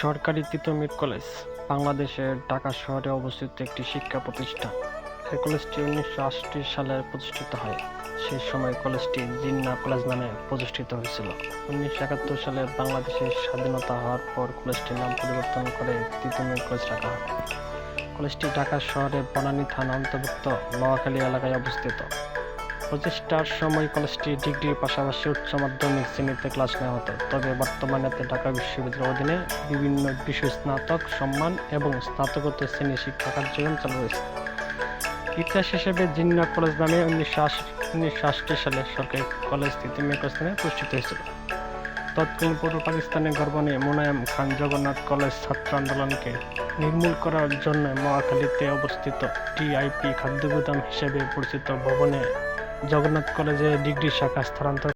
সরকারি তিতুমির কলেজ বাংলাদেশের ঢাকা শহরে অবস্থিত একটি শিক্ষা প্রতিষ্ঠান। এই কলেজটি 1968 সালে প্রতিষ্ঠিত হয়। সেই সময় কলেজটি জিন্নাহ কলেজ নামে প্রতিষ্ঠিত হয়েছিল। 1971 সালে বাংলাদেশের স্বাধীনতা হওয়ার পর কলেজটির নাম পরিবর্তন করে তিতুমির কলেজ রাখা হয়। কলেজটি ঢাকা শহরের বনানী থানা অন্তর্ভুক্ত নোয়াখালী এলাকায় অবস্থিত। প্রতিষ্ঠার সময় কলেজটি ডিগ্রির পাশাপাশি উচ্চ মাধ্যমিক শ্রেণীতে ক্লাস নেওয়া হতো, তবে বর্তমানে ঢাকা বিশ্ববিদ্যালয়ের অধীনে বিভিন্ন বিষয় স্নাতক সম্মান এবং স্নাতকোত্তর শ্রেণীর শিক্ষা কার্যক্রম চালু রয়েছে। ইতিহাস হিসেবে জিন্নাহ কলেজ নামে 1968 সালে সরকারি কলেজ তিতুমির কলেজ নামে প্রতিষ্ঠিত হয়েছিল। তৎকালীন পূর্ব পাকিস্তানের গভর্নর মুয়াজ্জম খান জগন্নাথ কলেজ ছাত্র আন্দোলনকে নির্মূল করার জন্য নোয়াখালীতে অবস্থিত টিআইপি খাদ্য গুদাম হিসেবে পরিচিত ভবনে জগন্নাথ কলেজে ডিগ্রি শাখা স্থানান্তর